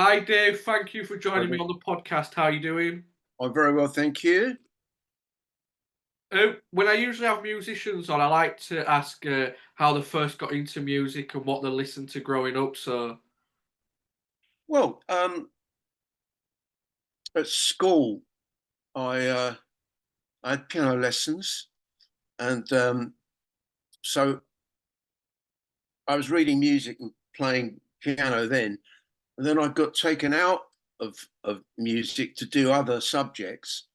Hi Dave, thank you for joining me on the podcast. How are you doing? I'm very well, thank you. When I usually have musicians on, I like to ask how they first got into music and what they listened to growing up. So, Well, at school, I uh, I had piano lessons, and so I was reading music and playing piano then. And then I got taken out of music to do other subjects,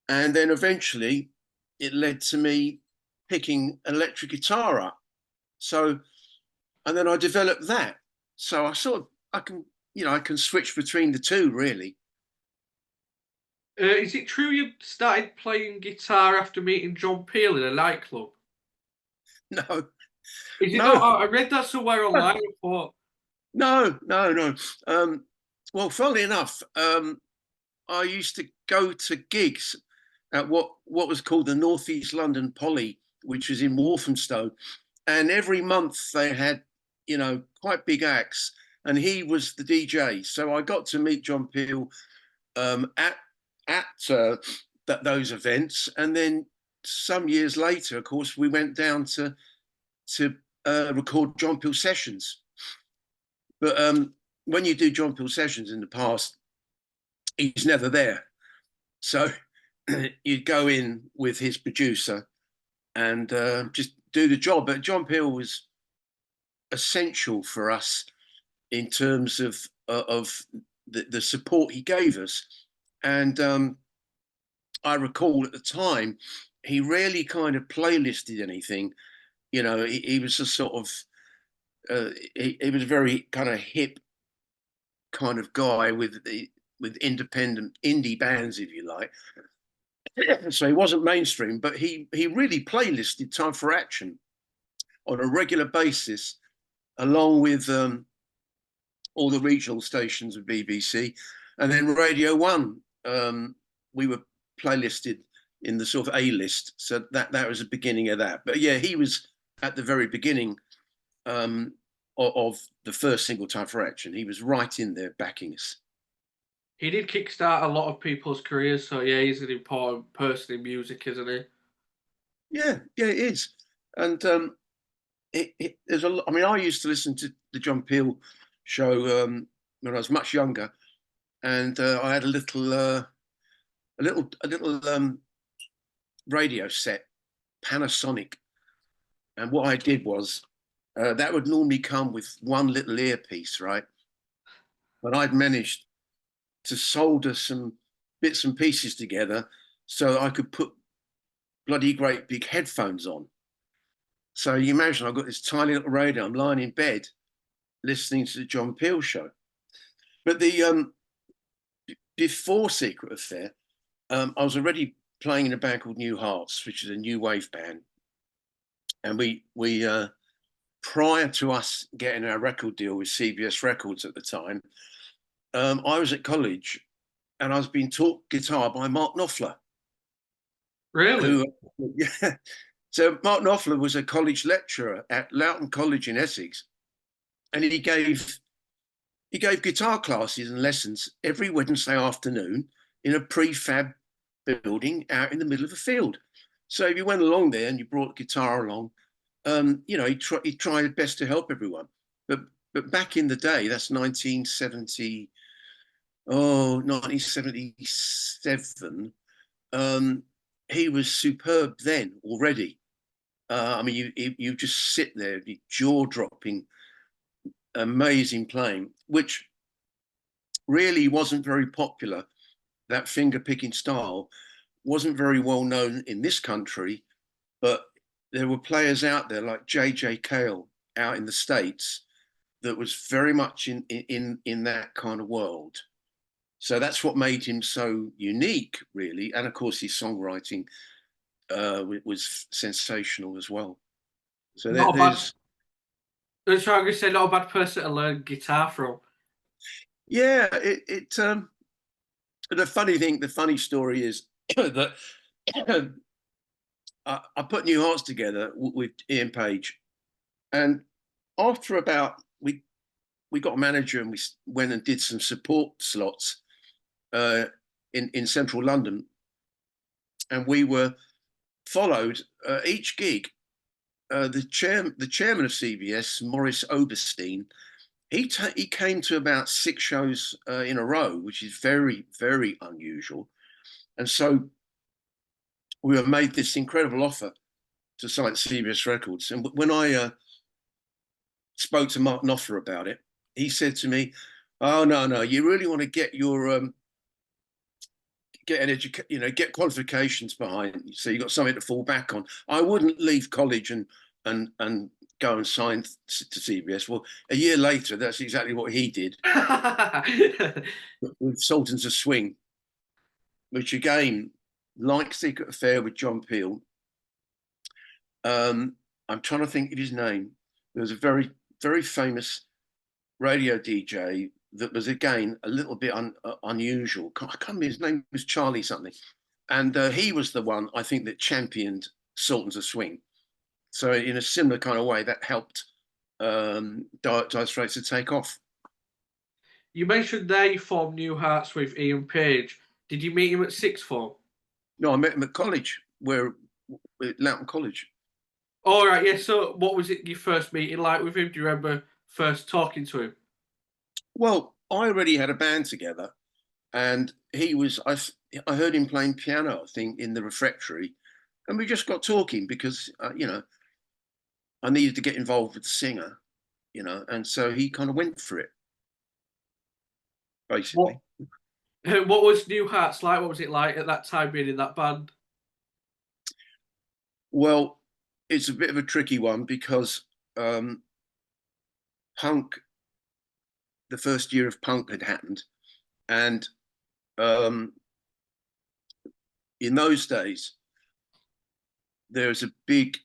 and then eventually it led to me picking electric guitar up. So, and then I developed that. So I can switch between the two really. is it true you started playing guitar after meeting John Peel in a nightclub? No, Is it no. not? I read that somewhere online. I thought, No, no, no. Well, funnily enough, I used to go to gigs at what was called the Northeast London Poly, which was in Walthamstow, and every month they had, quite big acts, and he was the DJ. So I got to meet John Peel at those events, and then some years later, of course, we went down to record John Peel sessions. But when you do John Peel sessions in the past, he's never there. So you'd go in with his producer and just do the job. But John Peel was essential for us in terms of the support he gave us. And I recall at the time, he rarely kind of playlisted anything. He was a sort of, he was a very kind of hip kind of guy with independent indie bands, if you like. So he wasn't mainstream, but he really playlisted Time for Action on a regular basis, along with all the regional stations of BBC, and then Radio One. We were playlisted in the sort of A list, so that was the beginning of that. But yeah, he was at the very beginning of the first single, Time for Action. He was right in there backing us. he did kickstart a lot of people's careers. So yeah, he's an important person in music, isn't he? Yeah, yeah, it is. And there's a lot. I mean, I used to listen to the John Peel show when I was much younger, and I had a little radio set, Panasonic, and what I did was that would normally come with one little earpiece, right? But I'd managed to solder some bits and pieces together so I could put bloody great big headphones on. So you imagine I've got this tiny little radio. I'm lying in bed listening to the John Peel show. But the before Secret Affair, I was already playing in a band called New Hearts, which is a new wave band, and we prior to us getting our record deal with CBS Records at the time, I was at college and I was being taught guitar by Mark Knopfler, Really? who yeah. So Mark Knopfler was a college lecturer at Loughton College in Essex, and he gave guitar classes and lessons every Wednesday afternoon in a prefab building out in the middle of a field. So if you went along there and you brought a guitar along, he tried best to help everyone. But back in the day, that's 1977. He was superb then already. I mean, you just sit there, jaw dropping, amazing playing, which really wasn't very popular. That finger picking style wasn't very well known in this country, but there were players out there like J.J. Cale out in the States that was very much in that kind of world. So that's what made him so unique, really. And of course, his songwriting was sensational as well. So Not a bad. there's, That's what I'm gonna say. Not a bad person to learn guitar from. yeah, the funny story is that I put New Hearts together with Ian Page, and after about we got a manager and we went and did some support slots in central London, and we were followed each gig. The chairman of CBS, Maurice Oberstein, he came to about 6 shows in a row, which is very, very unusual. And so we were made this incredible offer to sign CBS Records. And when I spoke to Mark Knopfler about it, he said to me, "Oh no, you really want to get your get qualifications behind you, so you got something to fall back on. I wouldn't leave college and go and sign to CBS." Well, a year later, that's exactly what he did with Sultans of Swing, which again, like Secret Affair with John Peel, I'm trying to think of his name. There was a very, very famous radio DJ that was again a little bit unusual. I can't remember, his name was Charlie something, and he was the one I think that championed Sultans of Swing. So in a similar kind of way, that helped Dire Straits to take off. You mentioned they formed New Hearts with Ian Page. Did you meet him at sixth form? No, I met him at college, at Loughton College. All right, yeah. So, what was it your first meeting like with him? Do you remember first talking to him? Well, I already had a band together, and he was. I heard him playing piano, I think, in the refectory, and we just got talking because I needed to get involved with the singer, and so he kind of went for it, basically. What was New Hearts like? What was it like at that time being in that band? Well, it's a bit of a tricky one because punk, the first year of punk had happened, and in those days, there's a big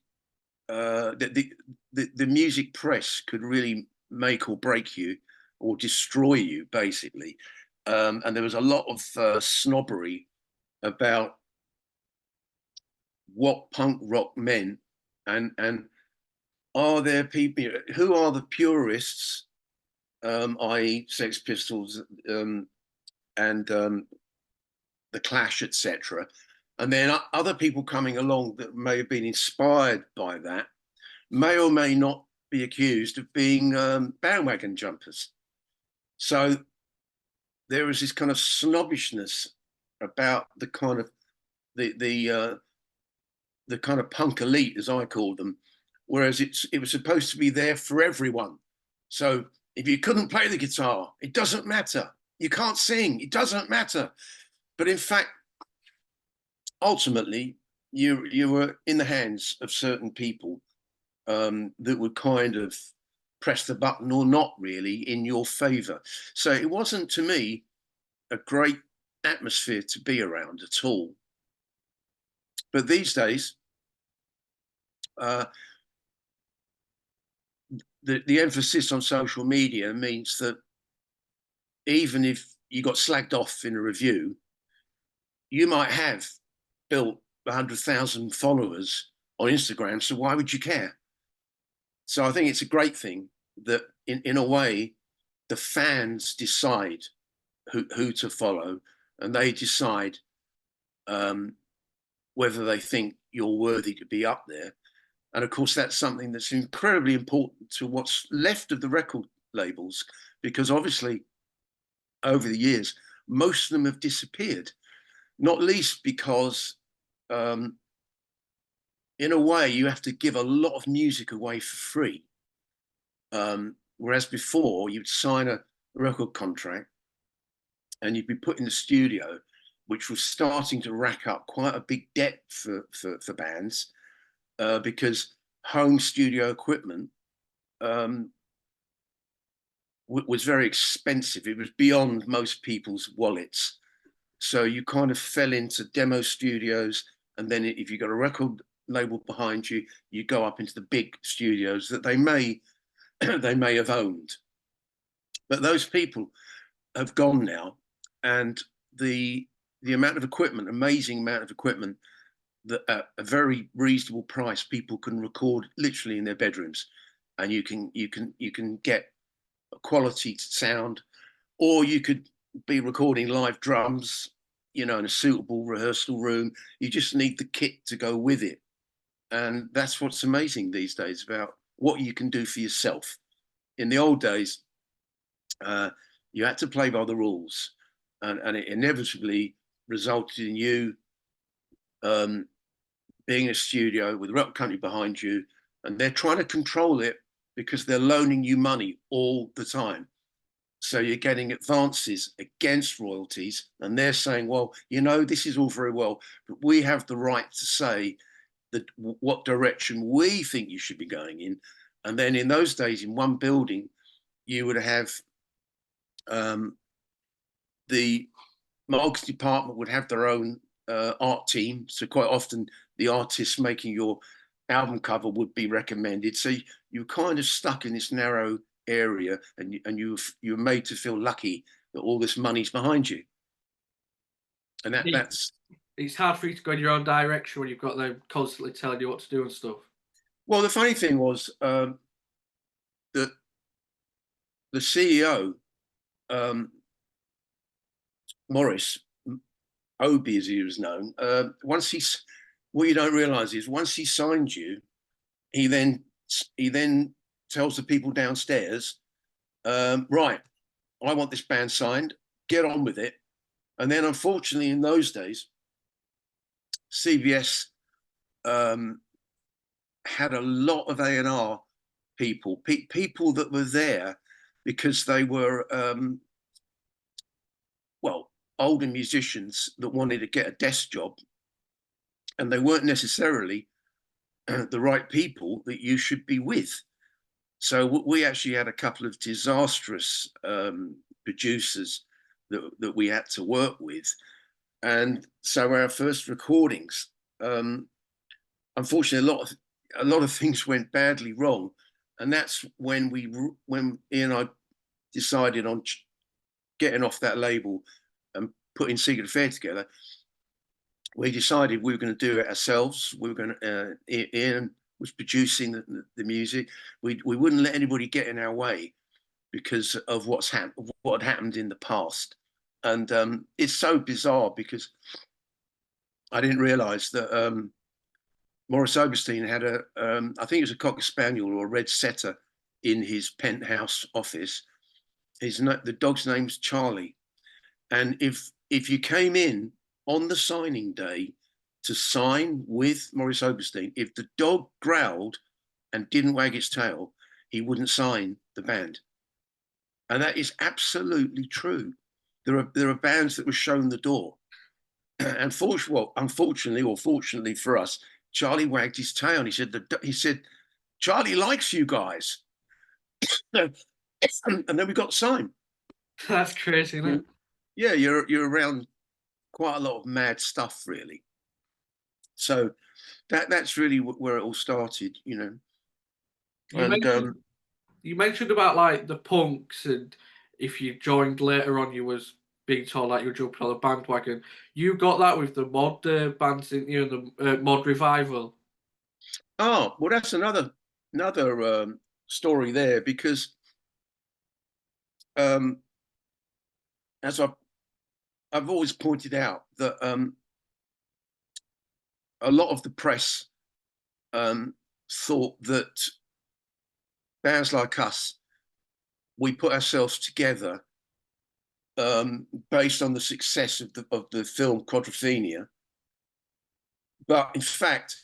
the music press could really make or break you or destroy you, basically. And there was a lot of snobbery about what punk rock meant, and are there people who are the purists, i.e., Sex Pistols and the Clash, etc., and then other people coming along that may have been inspired by that may or may not be accused of being bandwagon jumpers. So there was this kind of snobbishness about the kind of the kind of punk elite, as I call them, whereas it was supposed to be there for everyone. So if you couldn't play the guitar, it doesn't matter. You can't sing, it doesn't matter. But in fact, ultimately, you were in the hands of certain people that would kind of press the button or not really in your favor. So it wasn't, to me, a great atmosphere to be around at all. But these days, the emphasis on social media means that even if you got slagged off in a review, you might have built 100,000 followers on Instagram, so why would you care? So I think it's a great thing that in a way, the fans decide who to follow, and they decide whether they think you're worthy to be up there. And of course, that's something that's incredibly important to what's left of the record labels, because obviously over the years, most of them have disappeared, not least because in a way, you have to give a lot of music away for free. Whereas before, you'd sign a record contract and you'd be put in the studio, which was starting to rack up quite a big debt for bands, because home studio equipment was very expensive. It was beyond most people's wallets. So you kind of fell into demo studios, and then if you got a record label behind you, you go up into the big studios that they may have owned. But those people have gone now, and the amount of equipment, amazing amount of equipment, that at a very reasonable price, people can record literally in their bedrooms, and you can get a quality sound, or you could be recording live drums, in a suitable rehearsal room. You just need the kit to go with it. And that's what's amazing these days about what you can do for yourself. In the old days, you had to play by the rules, and it inevitably resulted in you being in a studio with a record company behind you, and they're trying to control it because they're loaning you money all the time. So you're getting advances against royalties, and they're saying, well, this is all very well, but we have the right to say that what direction we think you should be going in. And then in those days, in one building, you would have the marketing department would have their own art team. So quite often the artists making your album cover would be recommended. So you're kind of stuck in this narrow area, and you're made to feel lucky that all this money's behind you. And that's it's hard for you to go in your own direction when you've got them constantly telling you what to do and stuff. well, the funny thing was that the CEO, Morris Obi, as he was known, what you don't realize is once he signed you, he then tells the people downstairs, right, I want this band signed, get on with it. And then unfortunately in those days, CBS had a lot of A&R people that were there because they were older musicians that wanted to get a desk job, and they weren't necessarily the right people that you should be with. So we actually had a couple of disastrous producers that we had to work with. And so our first recordings, unfortunately, a lot of things went badly wrong. And that's when Ian and I decided on getting off that label and putting Secret Affair together. We decided we were going to do it ourselves. We were going to, Ian was producing the music. We wouldn't let anybody get in our way because of what had happened in the past. And it's so bizarre because I didn't realize that Morris Oberstein had I think it was a Cocker Spaniel or a Red Setter in his penthouse office. The dog's name's Charlie. And if you came in on the signing day to sign with Morris Oberstein, if the dog growled and didn't wag its tail, he wouldn't sign the band. And that is absolutely true. There are bands that were shown the door. And unfortunately or fortunately for us, Charlie wagged his tail and he said, Charlie likes you guys. And then we got signed. That's crazy, isn't it? Yeah, you're around quite a lot of mad stuff, really. So that's really where it all started, You mentioned about like the punks, and if you joined later on, you was being told like you were jumping on the bandwagon. You got that with the mod bands, didn't you? And the mod revival. Oh, well, that's another story there because as I've always pointed out that a lot of the press thought that bands like us, we put ourselves together based on the success of the film Quadrophenia. But in fact,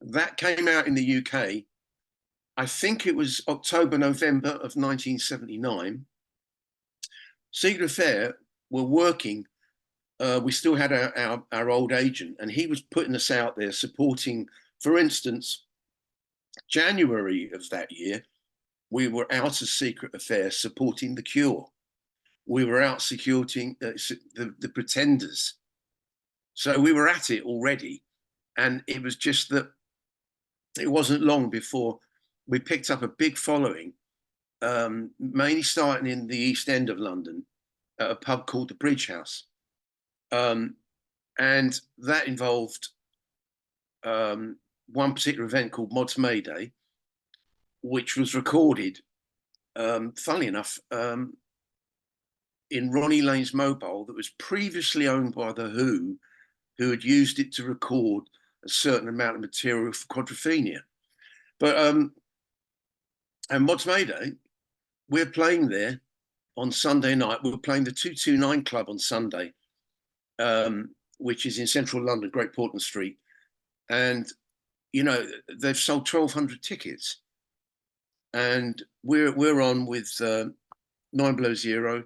that came out in the UK. I think it was October, November of 1979. Secret Affair were working. We still had our old agent, and he was putting us out there supporting. For instance, January of that year, we were out as Secret Affair supporting The Cure. We were out supporting the Pretenders. So we were at it already. And it was just that it wasn't long before we picked up a big following, mainly starting in the East End of London, at a pub called the Bridge House. And that involved one particular event called Mods Mayday, which was recorded funnily enough, in Ronnie Lane's mobile that was previously owned by The who had used it to record a certain amount of material for Quadrophenia. But and Mods Mayday, we're playing there on Sunday night. We're playing the 229 Club on Sunday, which is in central London, Great Portland Street. And, you know, they've sold 1,200 tickets. And we're on with 9 Below Zero,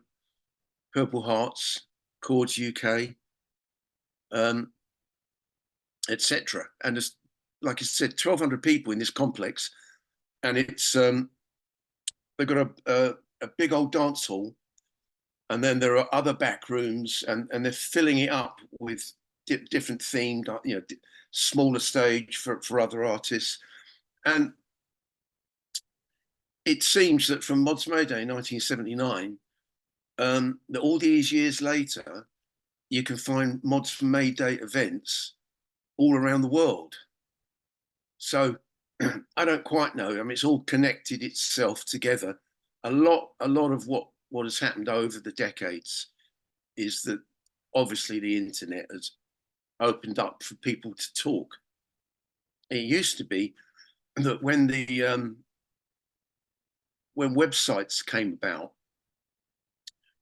Purple Hearts, Chords UK, etc. And there's, like I said, 1,200 people in this complex, and it's they've got a big old dance hall, and then there are other back rooms, and they're filling it up with different themed, you know, smaller stage for other artists. And it seems that from Mods Mayday in 1979, that all these years later, you can find Mods Mayday events all around the world. So I don't quite know. I mean, it's all connected itself together. A lot of what has happened over the decades is that obviously the internet has opened up for people to talk. It used to be that when websites came about,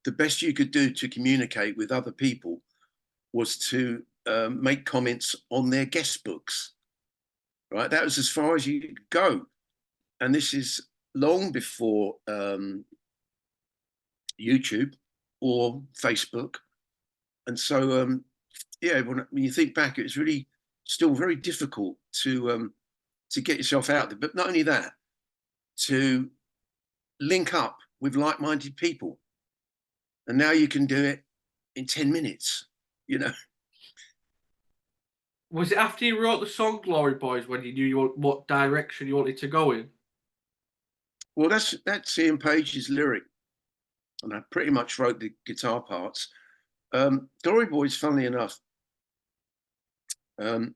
the best you could do to communicate with other people was to make comments on their guest books, right? That was as far as you could go. And this is long before YouTube or Facebook. And so, yeah, when you think back, it's really still very difficult to get yourself out there. But not only that, to link up with like-minded people. And now you can do it in 10 minutes, you know. Was it after you wrote the song Glory Boys when you knew what direction you wanted to go in? Well, that's Ian Page's lyric, and I pretty much wrote the guitar parts. Glory Boys, funnily enough, the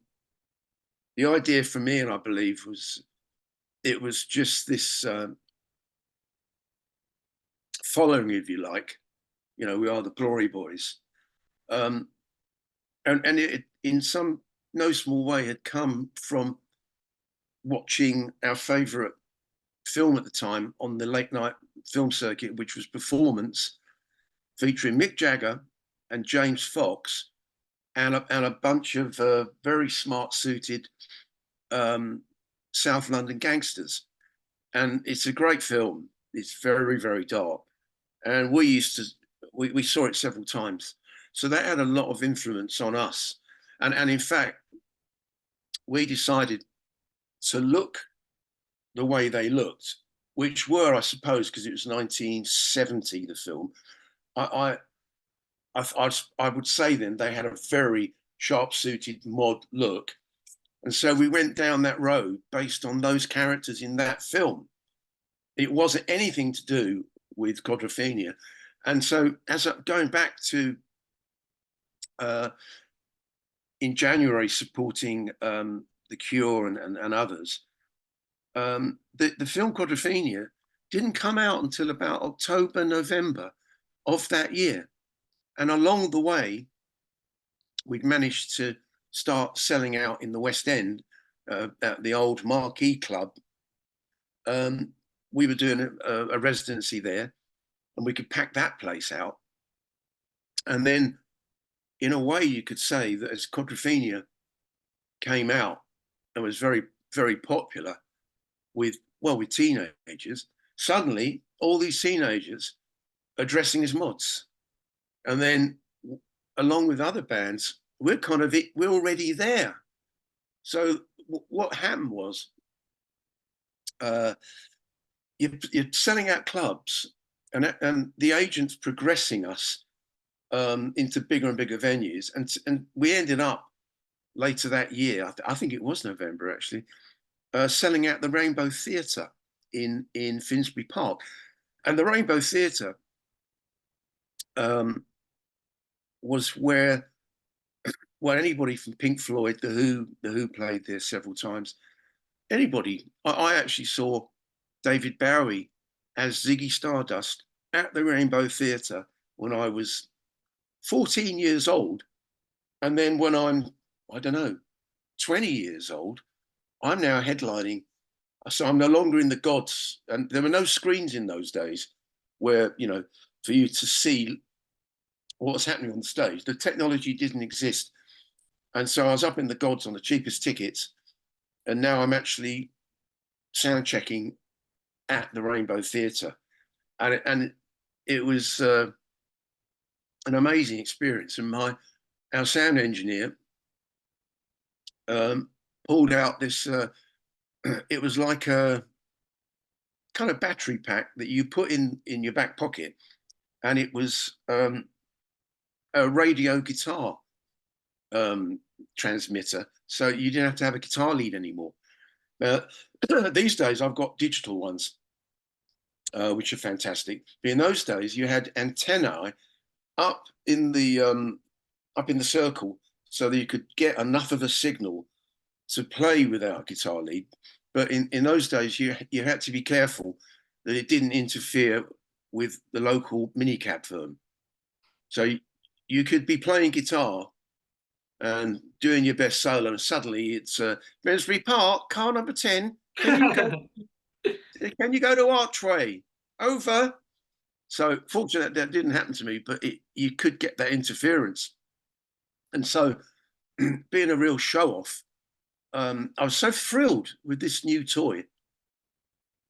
idea from Ian, I believe, was just this following, if you like. You know, we are the Glory Boys, and it in some no small way had come from watching our favourite film at the time on the late night film circuit, which was Performance, featuring Mick Jagger and James Fox and a bunch of very smart suited South London gangsters. And it's a great film. It's very, very dark. And we saw it several times. So that had a lot of influence on us. And in fact, we decided to look the way they looked, which were, I suppose, because it was 1970, the film, I would say then they had a very sharp-suited mod look. And so we went down that road based on those characters in that film. It wasn't anything to do with Quadrophenia. And so going back to in January supporting The Cure and others, the film Quadrophenia didn't come out until about October, November of that year. And along the way, we'd managed to start selling out in the West End at the old Marquee Club. We were doing a residency there, and we could pack that place out. And then, in a way, you could say that as Quadrophenia came out and was very, very popular with teenagers, suddenly all these teenagers are dressing as mods. And then, along with other bands, we're already there. So what happened was, you're selling out clubs, and the agents progressing us into bigger and bigger venues, and we ended up later that year. I think it was November actually, selling out the Rainbow Theatre in Finsbury Park, and the Rainbow Theatre was where anybody from Pink Floyd, the Who played there several times. Anybody. I actually saw David Bowie as Ziggy Stardust at the Rainbow Theatre when I was 14 years old. And then when I'm, I don't know, 20 years old, I'm now headlining. So I'm no longer in the gods. And there were no screens in those days where, you know, for you to see what was happening on the stage. The technology didn't exist. And so I was up in the gods on the cheapest tickets. And now I'm actually sound checking at the Rainbow Theatre. And it was an amazing experience. And our sound engineer pulled out this, it was like a kind of battery pack that you put in your back pocket. And it was a radio guitar transmitter. So you didn't have to have a guitar lead anymore. These days, I've got digital ones, which are fantastic. But in those days, you had antennae up in the circle so that you could get enough of a signal to play without a guitar lead. But in those days, you had to be careful that it didn't interfere with the local minicab firm. So you could be playing guitar and doing your best solo, and suddenly it's Finsbury Park, car number 10. Can you go to Archway? Over. So fortunately that didn't happen to me, but you could get that interference. And so being a real show off, I was so thrilled with this new toy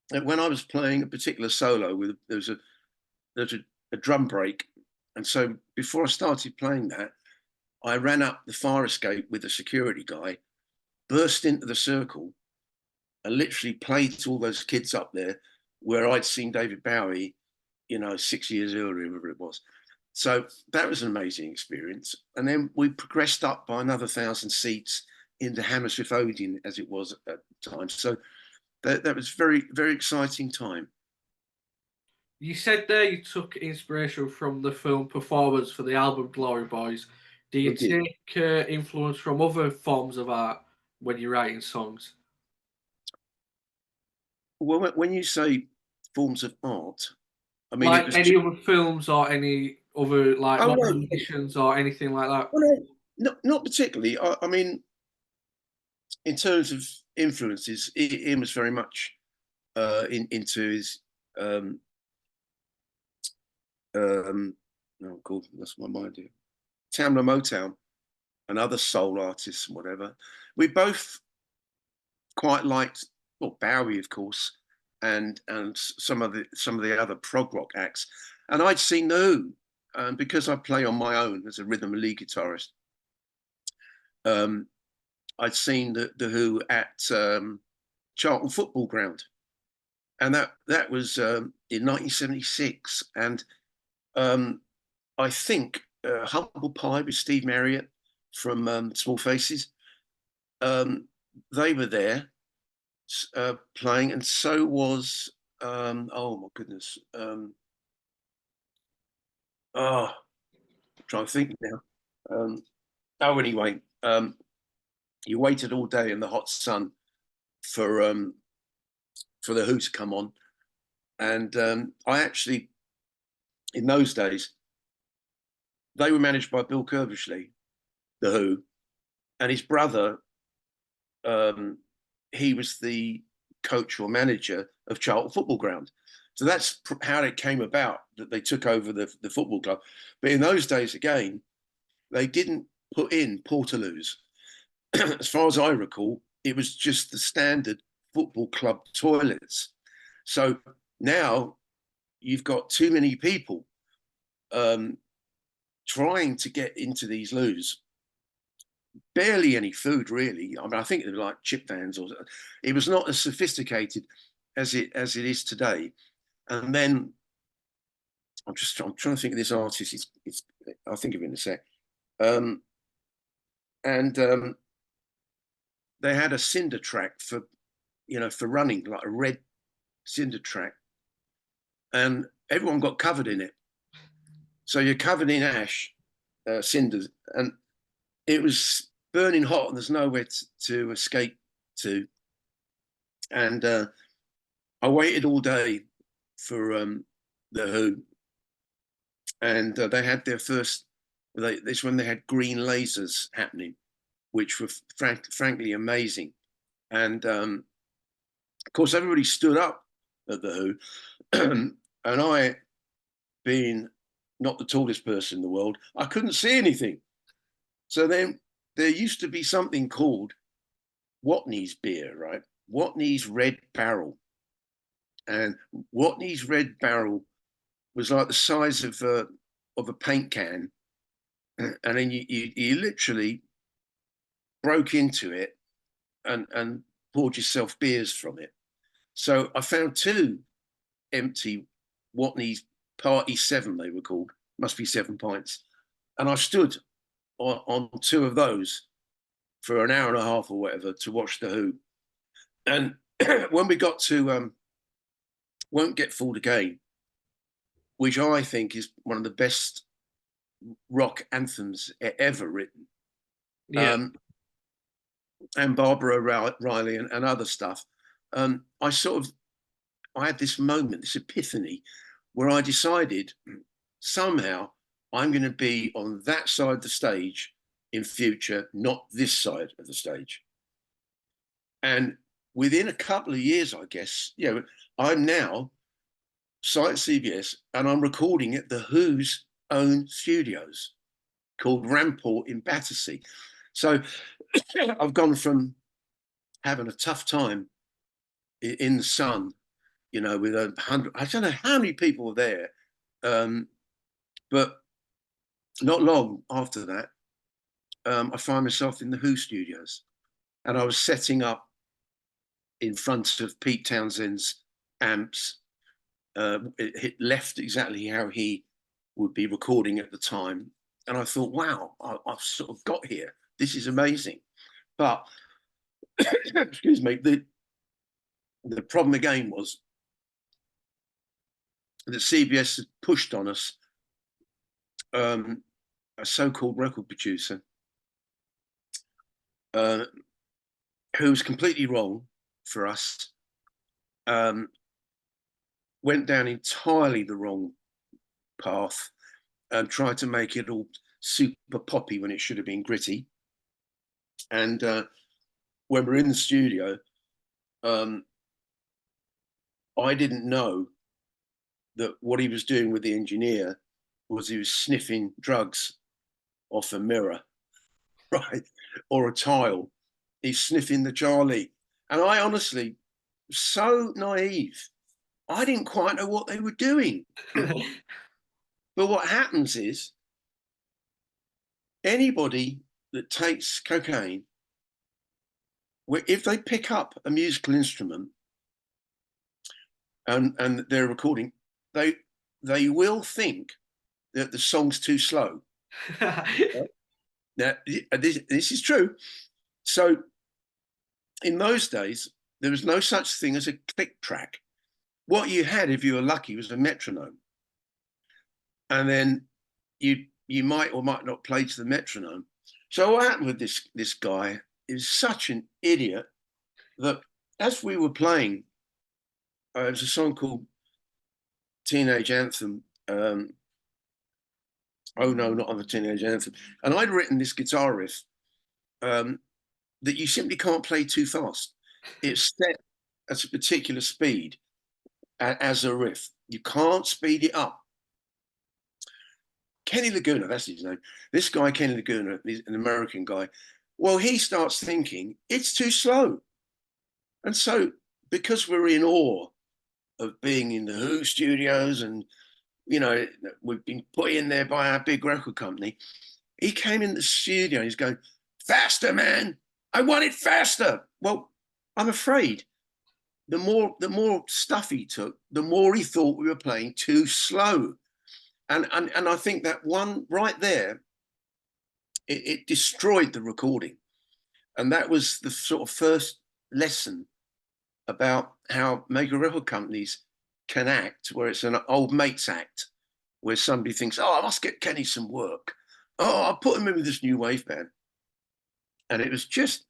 that when I was playing a particular solo, there was a drum break. And so before I started playing that, I ran up the fire escape with the security guy, burst into the circle, and literally played to all those kids up there where I'd seen David Bowie, 6 years earlier, whatever it was. So that was an amazing experience. And then we progressed up by another 1,000 seats into Hammersmith Odeon, as it was at the time. So that was very, very exciting time. You said there you took inspiration from the film performance for the album Glory Boys. Do you take influence from other forms of art when you're writing songs? Well, when you say forms of art, I mean, it Like was any just, other films or any other like oh modern no, musicians or anything like that? well, no, not particularly. I mean, in terms of influences, Ian was very much into his oh god, that's my mind here. Tamla Motown and other soul artists and whatever. We both quite liked, well, Bowie, of course, and some of the other prog rock acts. And I'd seen The Who, because I play on my own as a rhythm and lead guitarist. I'd seen the Who at Charlton Football Ground, and that was in 1976. And I think Humble Pie with Steve Marriott from Small Faces, they were there playing, and so was oh my goodness, I'm trying to think now. Oh, anyway, you waited all day in the hot sun for the Who to come on, and I actually, in those days, they were managed by Bill Curbishley, the Who, and his brother. He was the coach or manager of Charlton Football Ground. So that's how it came about that they took over the football club. But in those days, again, they didn't put in portaloos. As far as I recall, it was just the standard football club toilets. So now you've got too many people trying to get into these loos. Barely any food, really. I mean, I think they were like chip vans, or it was not as sophisticated as it is today. And then I'm trying to think of this artist. I'll think of it in a sec. And they had a cinder track for running, like a red cinder track, and everyone got covered in it. So you're covered in ash, cinders, and it was burning hot, and there's nowhere to escape to. And I waited all day for the Who, and they had their first. This when they had green lasers happening, which were frankly amazing, and of course everybody stood up at the Who, and I, being not the tallest person in the world, I couldn't see anything. So then there used to be something called Watney's beer, right? Watney's Red Barrel. And Watney's Red Barrel was like the size of a paint can. And then you literally broke into it and poured yourself beers from it. So I found two empty Watney's Party 7, they were called, must be 7 pints. And I stood on two of those for an hour and a half or whatever to watch the Who. And when we got to Won't Get Fooled Again, which I think is one of the best rock anthems ever written, Yeah. and Barbara Riley and other stuff, I had this moment, this epiphany, where I decided somehow I'm going to be on that side of the stage in future, not this side of the stage. And within a couple of years, I guess, I'm now site CBS and I'm recording at the Who's own studios called Ramport in Battersea. So I've gone from having a tough time in the sun, with 100, I don't know how many people were there, but not long after that, I find myself in the Who studios, and I was setting up in front of Pete Townshend's amps. It left exactly how he would be recording at the time, and I thought, wow, I've sort of got here. This is amazing. But excuse me, the problem again was that CBS had pushed on us a so-called record producer who was completely wrong for us, went down entirely the wrong path and tried to make it all super poppy when it should have been gritty. And when we're in the studio, I didn't know that what he was doing with the engineer was he was sniffing drugs off a mirror, right? Or a tile. He's sniffing the Charlie. And I honestly, so naive, I didn't quite know what they were doing. But what happens is anybody that takes cocaine, if they pick up a musical instrument and they're recording, they will think that the song's too slow. Now, this is true. So in those days, there was no such thing as a click track. What you had, if you were lucky, was a metronome. And then you might or might not play to the metronome. So what happened with this guy is such an idiot that as we were playing, it was a song called Teenage Anthem. Oh no, not on the Teenage Anthem. And I'd written this guitar riff that you simply can't play too fast. It's set at a particular speed as a riff. You can't speed it up. Kenny Laguna, that's his name. This guy, Kenny Laguna, is an American guy. Well, he starts thinking it's too slow. And so because we're in awe of being in the Who studios and, we've been put in there by our big record company, he came in the studio and he's going, faster, man. I want it faster. Well, I'm afraid the more stuff he took, the more he thought we were playing too slow. And I think that one right there, it destroyed the recording. And that was the sort of first lesson about how major record companies can act, where it's an old mates act, where somebody thinks, oh, I must get Kenny some work. Oh, I'll put him in with this new wave band. And it was just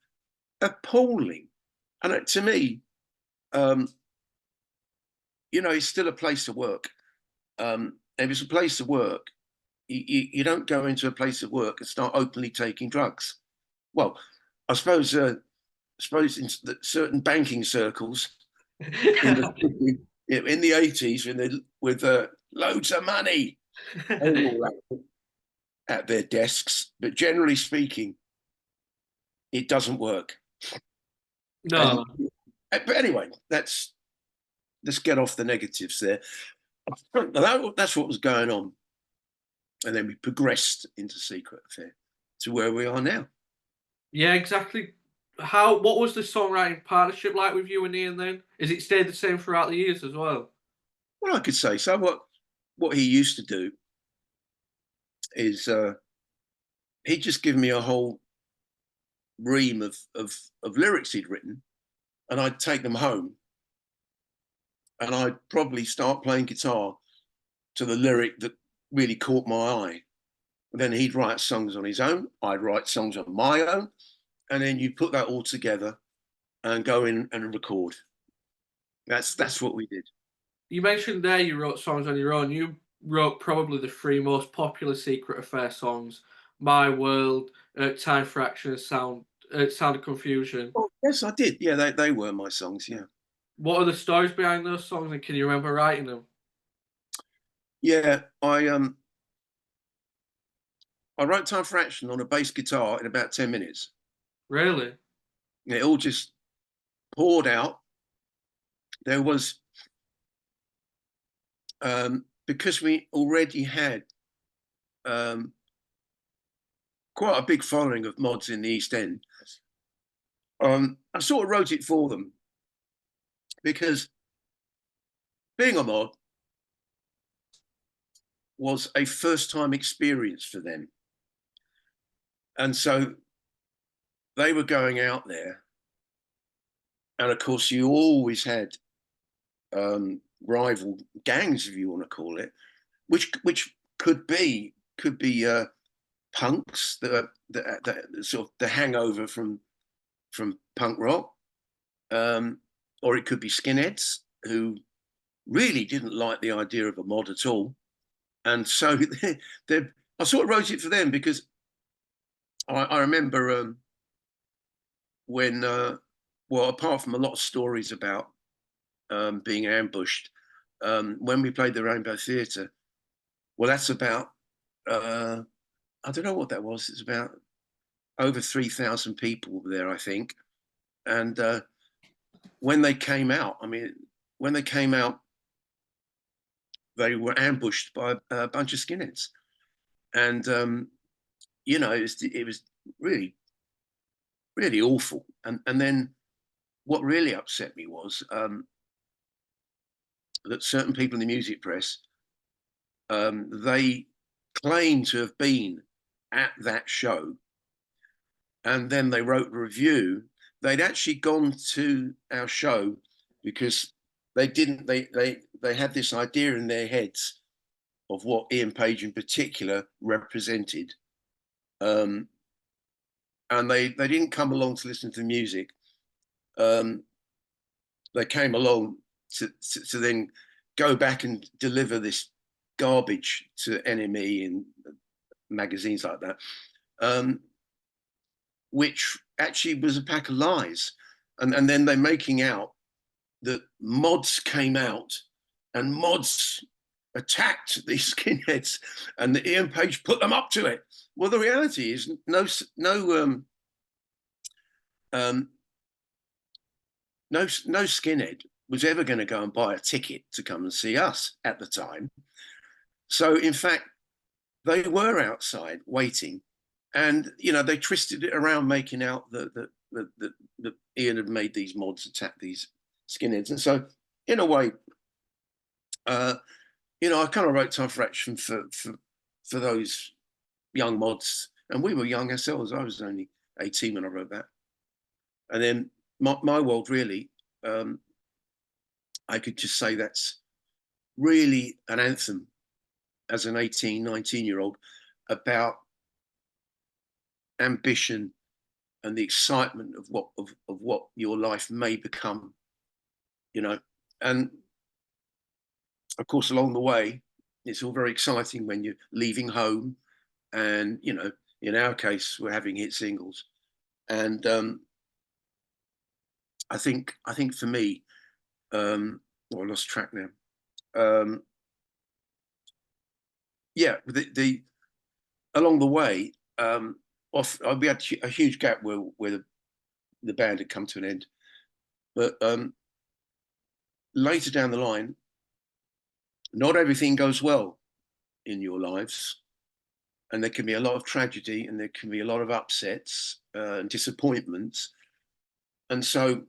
appalling. And to me, it's still a place to work. If it's a place to work, you don't go into a place of work and start openly taking drugs. Well, I suppose in certain banking circles in the 80s with loads of money, they were all at their desks. But generally speaking, it doesn't work. No. And but anyway, let's get off the negatives there. That's what was going on, and then we progressed into Secret Affair to where we are now. Yeah, exactly. What was the songwriting partnership like with you and Ian then? Is it stayed the same throughout the years as well? Well, I could say so. What he used to do is he'd just give me a whole ream of lyrics he'd written, and I'd take them home, and I'd probably start playing guitar to the lyric that really caught my eye. And then he'd write songs on his own. I'd write songs on my own, and then you put that all together and go in and record. That's what we did. You mentioned there you wrote songs on your own. You wrote probably the three most popular Secret Affair songs: "My World," "Time Fraction," and "Sound of Confusion." Oh, yes, I did. Yeah, they were my songs. Yeah, What are the stories behind those songs, and can you remember writing them? yeah. I wrote Time for Action on a bass guitar in about 10 minutes. Really? It all just poured out. There was because we already had quite a big following of mods in the East End. I sort of wrote it for them because being a mod was a first-time experience for them, and so they were going out there, and of course, you always had rival gangs, if you want to call it, which could be punks that sort of the hangover from punk rock, or it could be skinheads who really didn't like the idea of a mod at all. And so I sort of wrote it for them because I remember when, well, apart from a lot of stories about being ambushed, when we played the Rainbow Theatre, well, that's about, I don't know what that was. It's about over 3,000 people there, I think. And when they came out, when they came out, they were ambushed by a bunch of skinheads. And, it was really, really awful. And then what really upset me was that certain people in the music press, they claimed to have been at that show, and then they wrote a review. They'd actually gone to our show because they didn't. They had this idea in their heads of what Ian Page in particular represented, and they didn't come along to listen to the music. They came along to then go back and deliver this garbage to NME and magazines like that, which actually was a pack of lies. And then they're making out that mods came out and mods attacked these skinheads and that Ian Page put them up to it. Well, the reality is no skinhead was ever going to go and buy a ticket to come and see us at the time. So in fact, they were outside waiting, and they twisted it around, making out that Ian had made these mods attack these skinheads. And so in a way, I kind of wrote Time for Action for those young mods, and we were young ourselves. I was only 18 when I wrote that. And then my world, really, I could just say that's really an anthem as an 18, 19-year-old about ambition and the excitement of what your life may become, and of course, along the way, it's all very exciting when you're leaving home, and you know, in our case, we're having hit singles, and I think for me, I lost track now. Um, yeah, the along the way, we had a huge gap where the band had come to an end, but later down the line, not everything goes well in your lives, and there can be a lot of tragedy, and there can be a lot of upsets and disappointments, and so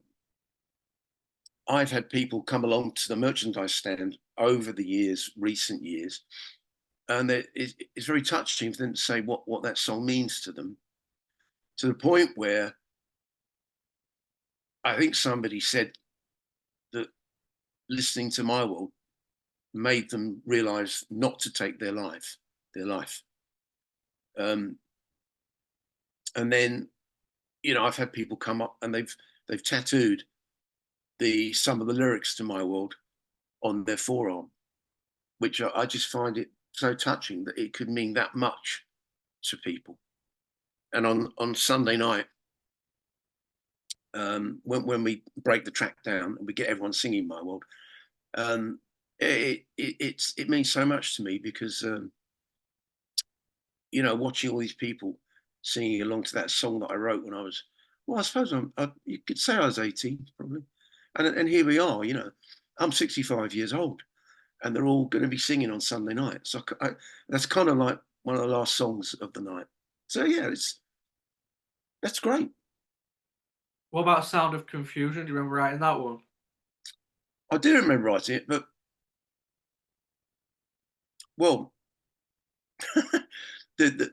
I've had people come along to the merchandise stand over the years, recent years, and it's very touching for them to say what that song means to them, to the point where I think somebody said that listening to My World made them realize not to take their life. Um, and then, you know, I've had people come up and they've tattooed some of the lyrics to My World on their forearm, which I just find it so touching that it could mean that much to people. And on Sunday night, when we break the track down and we get everyone singing My World, um, it means so much to me because you know, watching all these people singing along to that song that I wrote when I was, well, I suppose you could say I was 18 probably, and here we are. You know, I'm 65 years old, and they're all going to be singing on Sunday night. So that's kind of like one of the last songs of the night. So yeah, that's great. What about Sound of Confusion? Do you remember writing that one? I do remember writing it, but well, the, the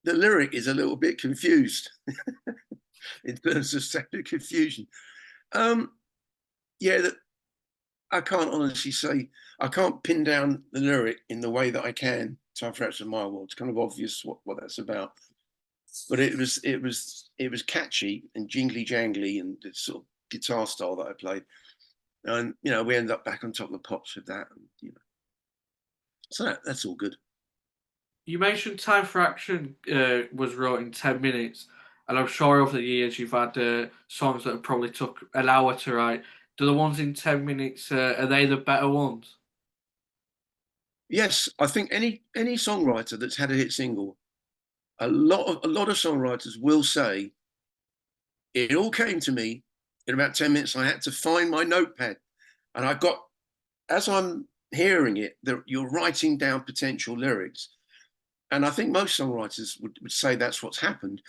the lyric is a little bit confused in terms of sound of confusion. Um, yeah, I can't honestly say, I can't pin down the lyric in the way that I can to Frets of My World. It's kind of obvious what that's about, but it was catchy and jingly jangly and the sort of guitar style that I played, and you know we ended up back on top of the pops with that, and, you know, so that's all good. You mentioned Time for Action was wrote in 10 minutes, and I'm sure over the years you've had songs that have probably took an hour to write. Do the ones in 10 minutes, are they the better ones? Yes, I think any songwriter that's had a hit single, a lot of songwriters will say it all came to me in about 10 minutes. I had to find my notepad, and I got, as I'm hearing it, you're writing down potential lyrics. And I think most songwriters would say that's what's happened.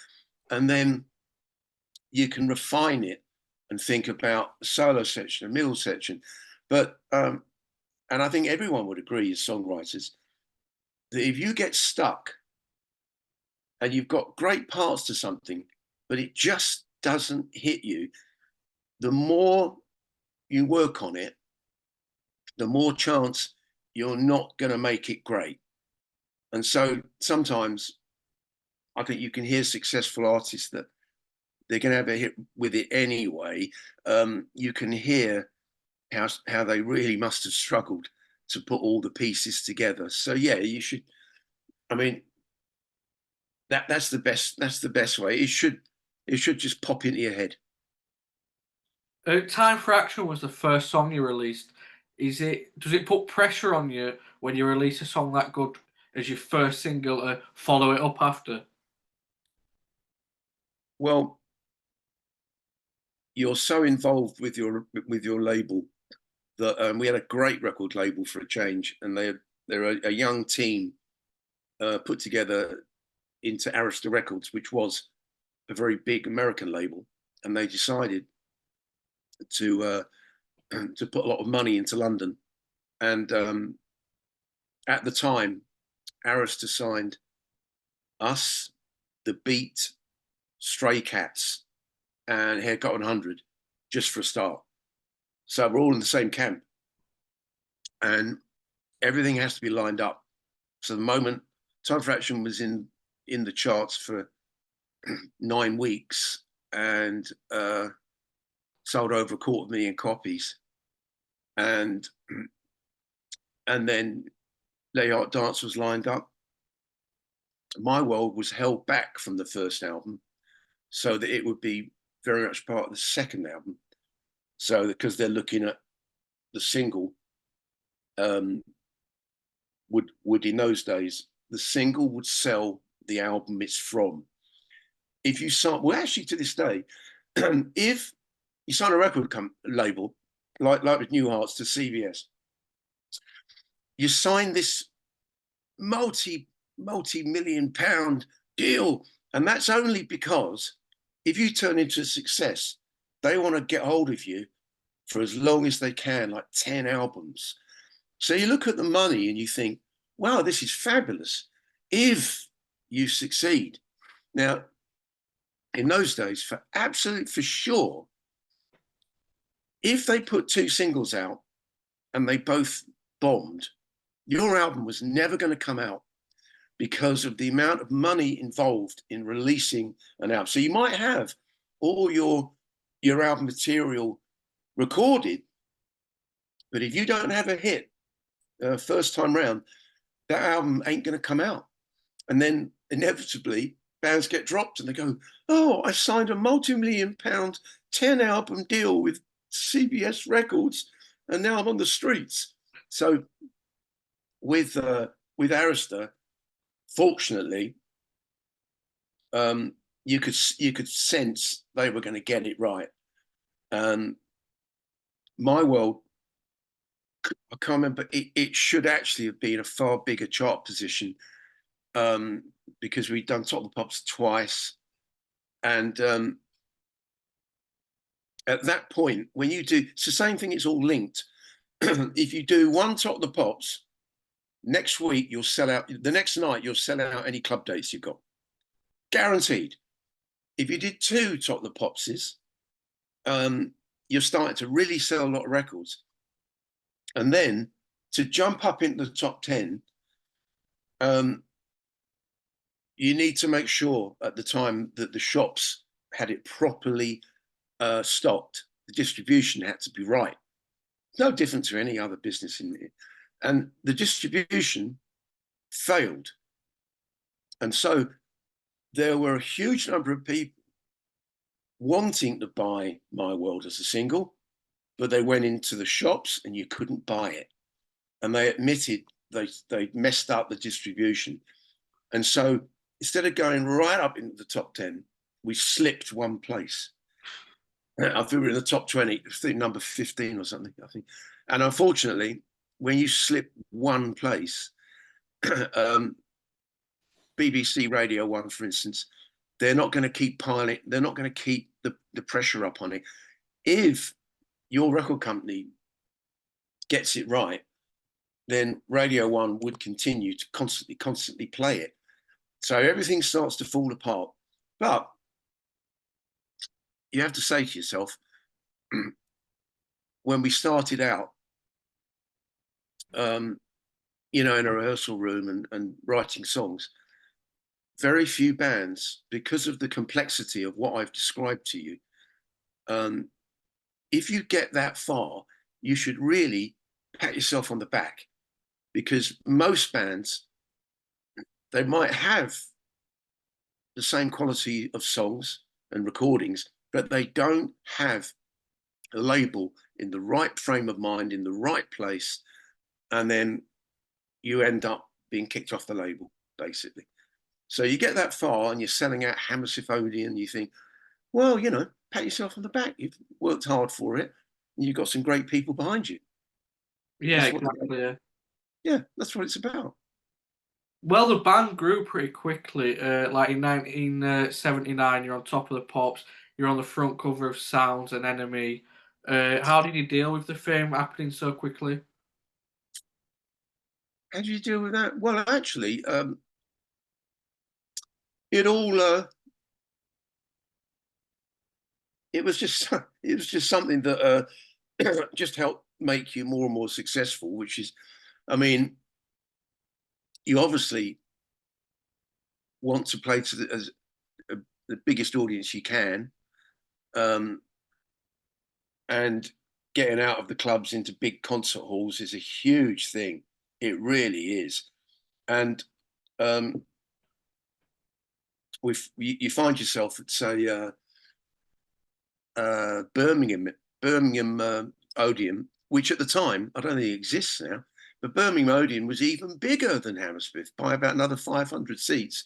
And then you can refine it and think about a solo section, a middle section. But, and I think everyone would agree as songwriters that if you get stuck and you've got great parts to something, but it just doesn't hit you, the more you work on it, the more chance you're not going to make it great. And so sometimes I think you can hear successful artists that they're going to have a hit with it anyway. You can hear how they really must have struggled to put all the pieces together. So yeah, you should. I mean, that's the best. That's the best way. It should just pop into your head. Time for Action was the first song you released. Does it put pressure on you when you release a song that good as your first single to follow it up after? Well, you're so involved with your label that we had a great record label for a change, and they're a young team put together into Arista Records, which was a very big American label, and they decided to to put a lot of money into London. And at the time, Arista signed us, The Beat, Stray Cats, and Haircut 100 just for a start. So we're all in the same camp, and everything has to be lined up. So the moment Time for Action was in the charts for 9 weeks and sold over 250,000 copies, and and then Lay Art Dance was lined up. My World was held back from the first album so that it would be very much part of the second album. So because they're looking at the single, would in those days, the single would sell the album it's from. If you sign, well, actually to this day, if you sign a record label, like with New Hearts to CBS, you sign this multi-million pound deal, and that's only because if you turn into a success, they want to get hold of you for as long as they can, like 10 albums. So you look at the money and you think, wow, this is fabulous if you succeed. Now, in those days, for sure, if they put 2 singles out and they both bombed, your album was never going to come out because of the amount of money involved in releasing an album. So you might have all your album material recorded, but if you don't have a hit first time round, that album ain't going to come out. And then inevitably bands get dropped and they go, oh, I signed a multi-million pound 10 album deal with CBS Records and now I'm on the streets. So with Arista, fortunately, you could sense they were going to get it right. My World, I can't remember, it should actually have been a far bigger chart position, because we'd done Top of the Pops twice. And at that point, when you do, it's the same thing, it's all linked. If you do one Top of the Pops, next week you'll sell out, the next night you'll sell out any club dates you've got. Guaranteed. If you did 2 Top of the Popses, you're starting to really sell a lot of records. And then to jump up into the top 10, you need to make sure at the time that the shops had it properly stocked. The distribution had to be right. No different to any other business in it. And the distribution failed. And so there were a huge number of people wanting to buy My World as a single, but they went into the shops and you couldn't buy it. And they admitted they messed up the distribution. And so instead of going right up into the top 10, we slipped 1 place. I think we were in the top 20, I think number 15 or something, I think. And unfortunately, when you slip 1 place, BBC Radio 1, for instance, they're not going to keep piling, they're not going to keep the pressure up on it. If your record company gets it right, then Radio 1 would continue to constantly play it. So everything starts to fall apart. But you have to say to yourself, when we started out, in a rehearsal room and writing songs, very few bands, because of the complexity of what I've described to you, if you get that far, you should really pat yourself on the back, because most bands, they might have the same quality of songs and recordings, but they don't have a label in the right frame of mind, in the right place, and then you end up being kicked off the label, basically. So you get that far and you're selling out Hammer Symphony and you think, well, pat yourself on the back. You've worked hard for it and you've got some great people behind you. Yeah, exactly. Yeah, that's what it's about. Well, the band grew pretty quickly. Like in 1979, you're on Top of the Pops. You're on the front cover of Sounds and Enemy. How did you deal with the fame happening so quickly? How do you deal with that? Well, actually, it all it was just something that just helped make you more and more successful. Which is, I mean, you obviously want to play to the biggest audience you can, and getting out of the clubs into big concert halls is a huge thing. It really is. And you find yourself at, say, Birmingham Odeon, which at the time, I don't think it exists now, but Birmingham Odeon was even bigger than Hammersmith by about another 500 seats.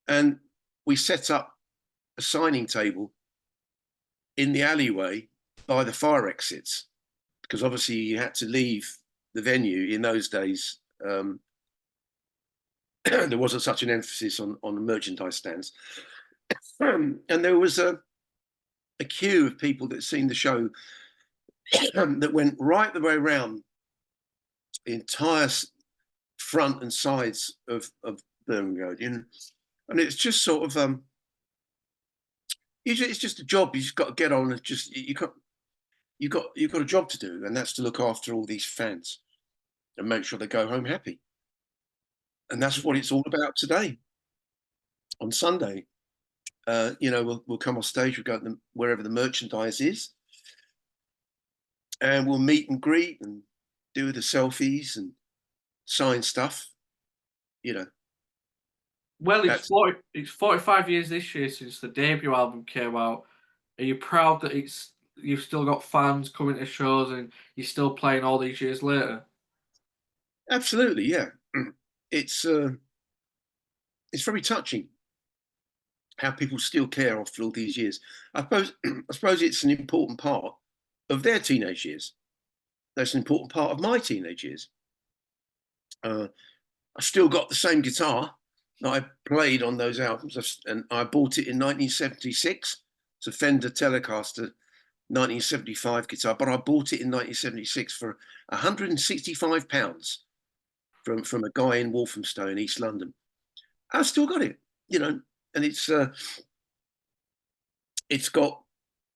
And we set up a signing table in the alleyway by the fire exits, because obviously you had to leave the venue in those days. There wasn't such an emphasis on the merchandise stands. And there was a queue of people that had seen the show that went right the way around the entire front and sides of Birmingham Odeon. And it's just sort of, it's just a job. You just got to get on and just, you've got a job to do, and that's to look after all these fans and make sure they go home happy. And that's what it's all about today. On Sunday, we'll come on stage, we'll go to wherever the merchandise is, and we'll meet and greet and do the selfies and sign stuff. Well, it's 45 years this year since the debut album came out. Are you proud that you've still got fans coming to shows and you're still playing all these years later? Absolutely, yeah. It's very touching how people still care after all these years. I suppose it's an important part of their teenage years. That's an important part of my teenage years. I still got the same guitar that I played on those albums, and I bought it in 1976. It's a Fender Telecaster 1975 guitar, but I bought it in 1976 for £165 from a guy in Walthamstow in East London. I've still got it, and it's got,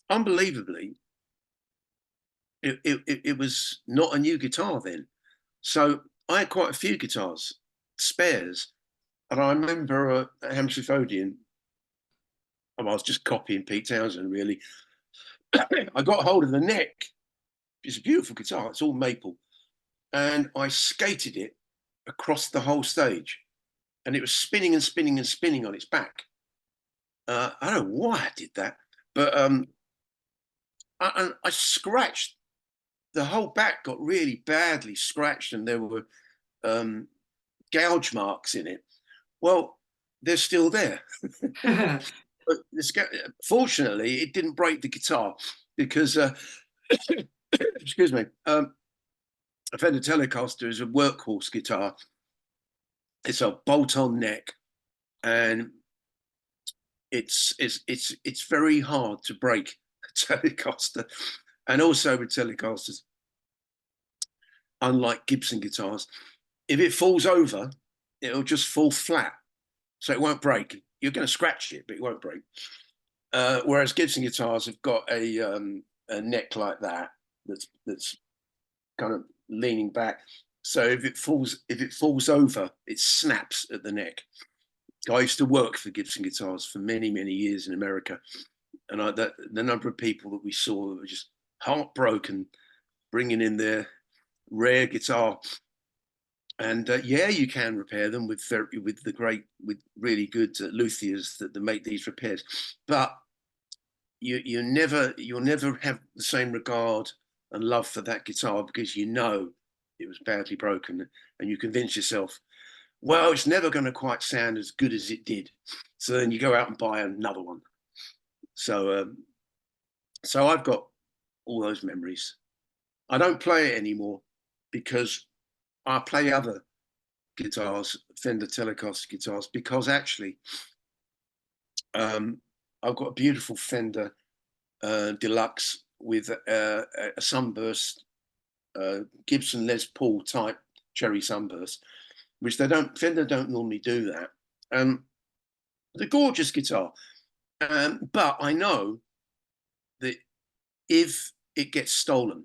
unbelievably, it was not a new guitar then, so I had quite a few guitars, spares, and I remember at Hammersmith Odeon, I was just copying Pete Townsend, really. I got hold of the neck. It's a beautiful guitar. It's all maple, and I skated it across the whole stage, and it was spinning and spinning and spinning on its back. I don't know why I did that, but I scratched. The whole back got really badly scratched, and there were gouge marks in it. Well, they're still there. But fortunately, it didn't break the guitar because, excuse me, a Fender Telecaster is a workhorse guitar. It's a bolt-on neck, and it's very hard to break a Telecaster. And also with Telecasters, unlike Gibson guitars, if it falls over, it'll just fall flat, so it won't break. You're going to scratch it, but it won't break. Whereas Gibson guitars have got a neck like that that's kind of leaning back. So if it falls over, it snaps at the neck. I used to work for Gibson guitars for many, many years in America, and the number of people that we saw that were just heartbroken, bringing in their rare guitar. And yeah, you can repair them with really good luthiers that make these repairs, but you'll never have the same regard and love for that guitar, because you know it was badly broken, and you convince yourself, well, it's never going to quite sound as good as it did. So then you go out and buy another one. So I've got all those memories. I don't play it anymore because I play other guitars, Fender Telecaster guitars, because actually I've got a beautiful Fender Deluxe with a sunburst, Gibson Les Paul type cherry sunburst, which Fender don't normally do that. It's a gorgeous guitar, but I know that if it gets stolen,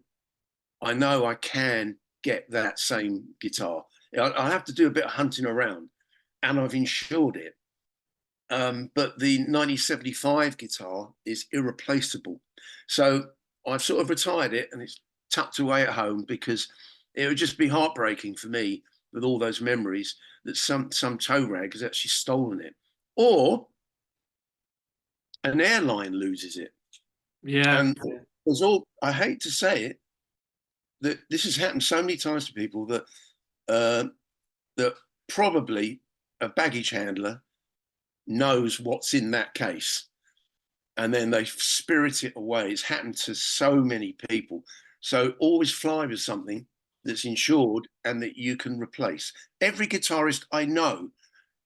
I know I can get that same guitar. I have to do a bit of hunting around, and I've insured it. But the 1975 guitar is irreplaceable. So I've sort of retired it, and it's tucked away at home, because it would just be heartbreaking for me with all those memories that some tow rag has actually stolen it, or an airline loses it. Yeah. And there's all, I hate to say it, that this has happened so many times to people that that probably a baggage handler knows what's in that case, and then they spirit it away. It's happened to so many people. So always fly with something that's insured and that you can replace. Every guitarist I know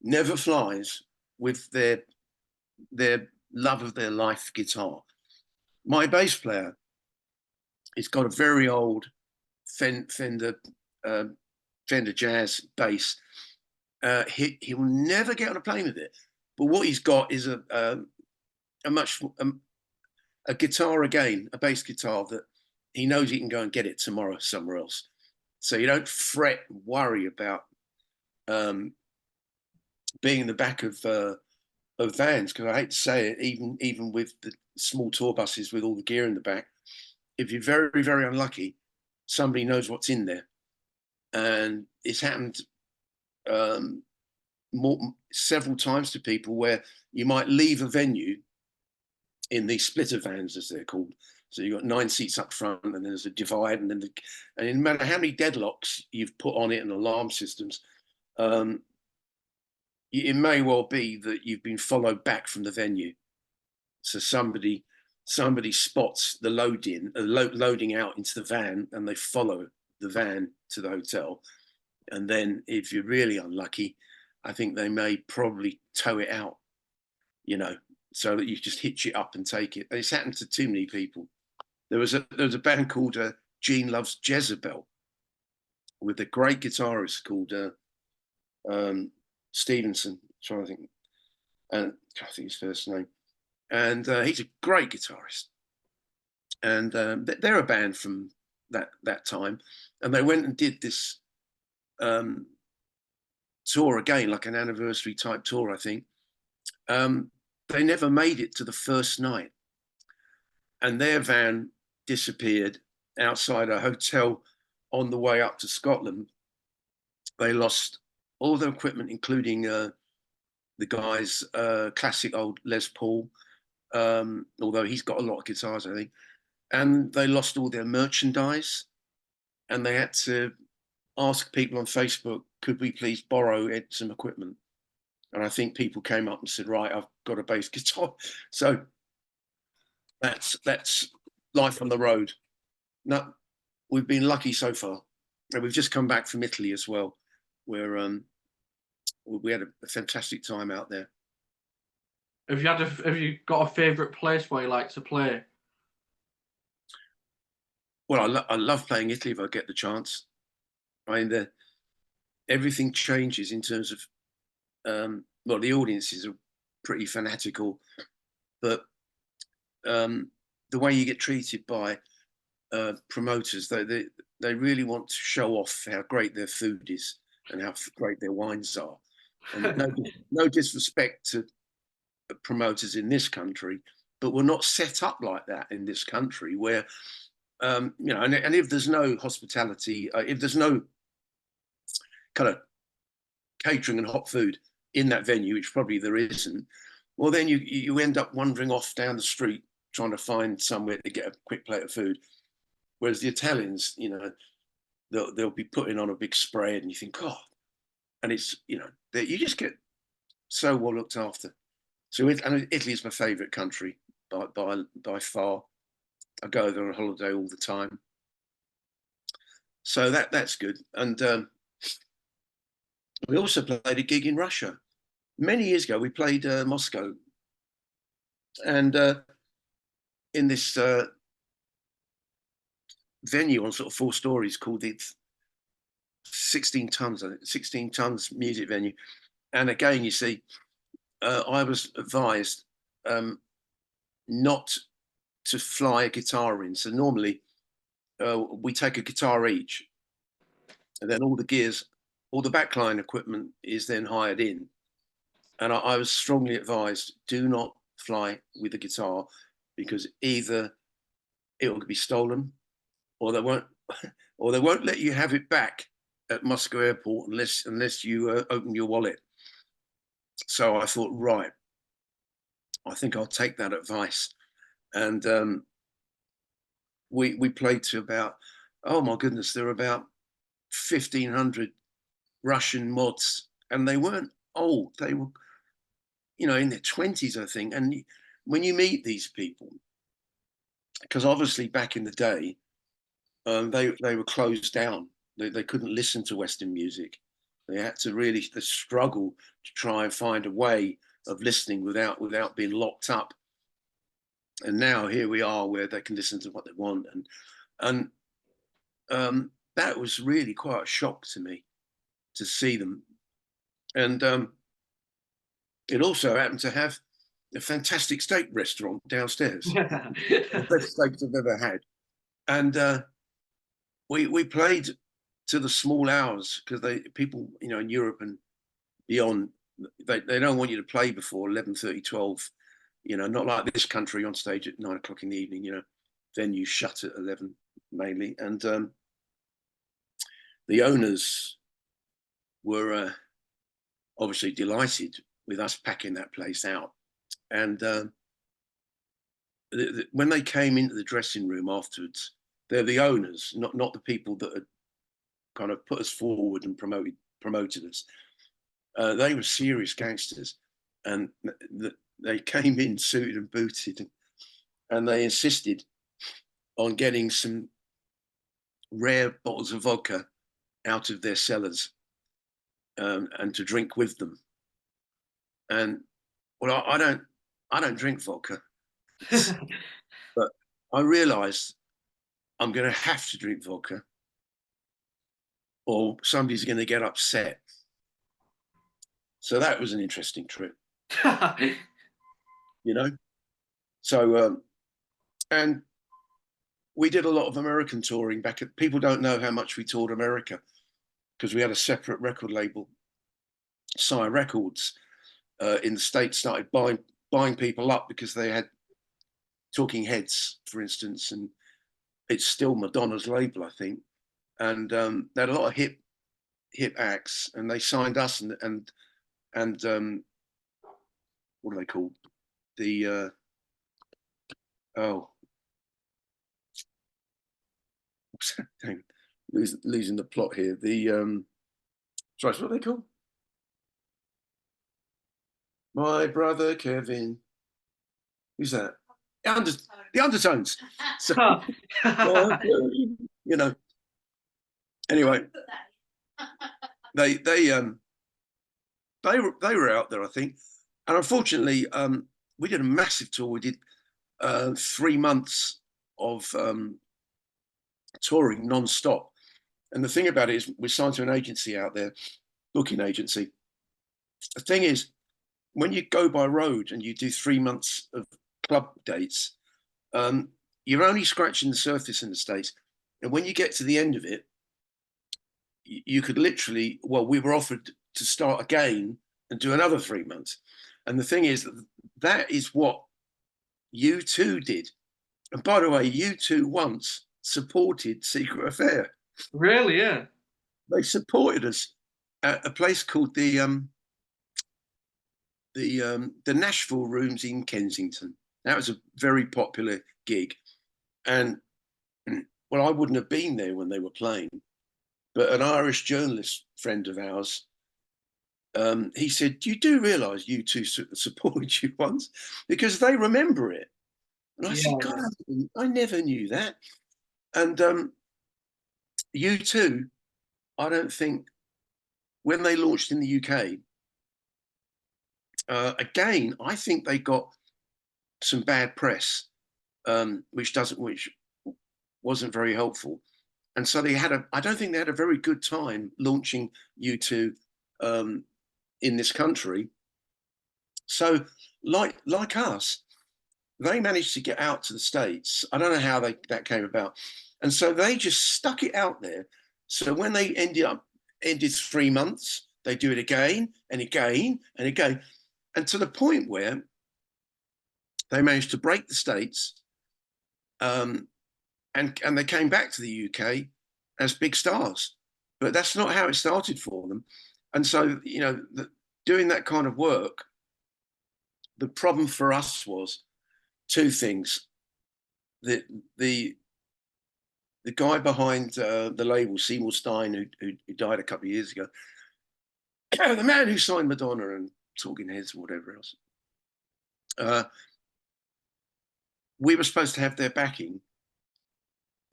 never flies with their love of their life guitar. My bass player, he's got a very old Fender Fender Jazz bass. He will never get on a plane with it. But what he's got is a guitar again, a bass guitar that he knows he can go and get it tomorrow somewhere else. So you don't fret and worry about being in the back of vans, because I hate to say it, even with the small tour buses with all the gear in the back, if you're very, very unlucky, somebody knows what's in there. And it's happened several times to people where you might leave a venue in these splitter vans, as they're called. So you've got 9 seats up front, and then there's a divide, and then and no matter how many deadlocks you've put on it and alarm systems, it may well be that you've been followed back from the venue. So somebody spots the loading out into the van, and they follow the van to the hotel. And then if you're really unlucky, I think they may probably tow it out, so that you just hitch it up and take it. And it's happened to too many people. There was a band called Gene Loves Jezebel with a great guitarist called Stevenson. I'm trying to think, and I think his first name. And he's a great guitarist. And they're a band from that time, and they went and did this tour again, like an anniversary type tour, I think. They never made it to the first night, and their van disappeared outside a hotel on the way up to Scotland. They lost all their equipment, including the guy's classic old Les Paul, although he's got a lot of guitars, I think. And they lost all their merchandise, and they had to ask people on Facebook, could we please borrow some equipment? And I think people came up and said, right, I've got a bass guitar. So that's life on the road. No, we've been lucky so far. And we've just come back from Italy as well, where we had a fantastic time out there. Have you got a favourite place where you like to play? Well, I love playing Italy if I get the chance. I mean, everything changes in terms of, well, the audiences are pretty fanatical, but the way you get treated by promoters, they really want to show off how great their food is and how great their wines are. And no disrespect to promoters in this country, but we're not set up like that in this country, where and if there's no hospitality, if there's no kind of catering and hot food in that venue, which probably there isn't, well, then you end up wandering off down the street trying to find somewhere to get a quick plate of food. Whereas the Italians, they'll be putting on a big spread, and you think, oh, and it's, you just get so well looked after. So Italy is my favourite country by far. I go there on holiday all the time. So that's good. And we also played a gig in Russia. Many years ago, we played Moscow. And in this venue on sort of 4 stories called the 16 tons music venue. And again, you see, I was advised not to fly a guitar in. So normally we take a guitar each, and then all the gears, all the backline equipment is then hired in. And I was strongly advised, do not fly with a guitar, because either it will be stolen, or or they won't let you have it back at Moscow Airport unless you open your wallet. So I thought, right, I think I'll take that advice. And we played to about, oh my goodness, there were about 1,500 Russian mods, and they weren't old. They were, in their 20s, I think. And when you meet these people, because obviously back in the day, they were closed down. They couldn't listen to Western music. They had to really struggle to try and find a way of listening without being locked up. And now here we are, where they can listen to what they want, and that was really quite a shock to me to see them. And it also happened to have a fantastic steak restaurant downstairs, the best steaks I've ever had. And we played to the small hours, because people in Europe and beyond, they don't want you to play before 11:30, 12. Not like this country, on stage at 9 o'clock in the evening. Venues shut at 11 mainly, and the owners were obviously delighted with us packing that place out. And when they came into the dressing room afterwards, they're the owners, not the people that had kind of put us forward and promoted us. They were serious gangsters, and they came in suited and booted, and they insisted on getting some rare bottles of vodka out of their cellars, and to drink with them. And well, I don't drink vodka, but I realised I'm going to have to drink vodka, or somebody's going to get upset. So that was an interesting trip, So, and we did a lot of American touring back at. People don't know how much we toured America, because we had a separate record label, Sire Records, in the States. Started buying people up because they had Talking Heads, for instance, and it's still Madonna's label, I think. And they had a lot of hip acts, and they signed us, and what are they called? The losing the plot here. Sorry, what are they called? My brother Kevin. Who's that? The Undertones. So, Anyway, they were out there, I think, and unfortunately, we did a massive tour. We did 3 months of touring non-stop. And the thing about it is, we're signed to an agency out there, booking agency. The thing is, when you go by road and you do 3 months of club dates, you're only scratching the surface in the States. And when you get to the end of it, you could literally, we were offered to start again and do another 3 months. And the thing is, that is what U2 did. And by the way, U2 once supported Secret Affair. Really? Yeah. They supported us at a place called the Nashville Rooms in Kensington. That was a very popular gig. And well, I wouldn't have been there when they were playing, but an Irish journalist friend of ours, he said, "You do realise U2 supported you once?" Because they remember it. And I said, "God, I never knew that." And U2, I don't think, when they launched in the UK, again, I think they got some bad press, which wasn't very helpful. And so I don't think they had a very good time launching U2 in this country. So like us, they managed to get out to the States. I don't know how that came about. And so they just stuck it out there. So when they ended 3 months, they do it again and again and again. And to the point where they managed to break the States, and they came back to the UK, as big stars. But that's not how it started for them. And so, you know, doing that kind of work, the problem for us was two things. The the the guy behind the label, Seymour Stein, who died a couple of years ago, the man who signed Madonna and Talking Heads and whatever else, we were supposed to have their backing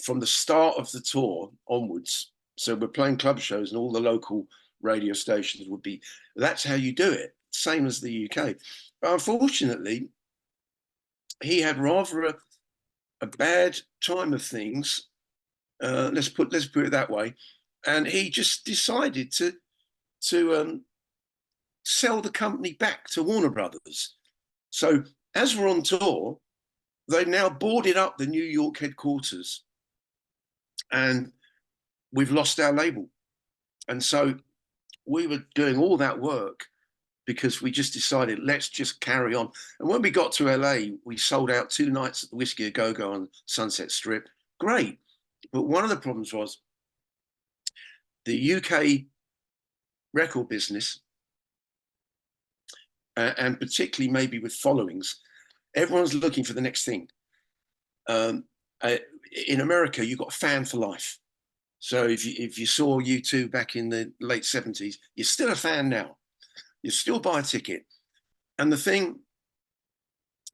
from the start of the tour onwards. So we're playing club shows and all the local radio stations would be, that's how you do it, same as the UK. But unfortunately, he had rather a bad time of things. Let's put it that way. And he just decided to sell the company back to Warner Brothers. So as we're on tour, they now boarded up the New York headquarters, and we've lost our label. And so we were doing all that work because we just decided, let's just carry on. And when we got to LA, we sold out 2 nights at the Whiskey A Go-Go on Sunset Strip. Great. But one of the problems was the UK record business, and particularly maybe with followings, everyone's looking for the next thing. In America, you got a fan for life. So if you saw U2 back in the late 70s, you're still a fan now. You still buy a ticket. And the thing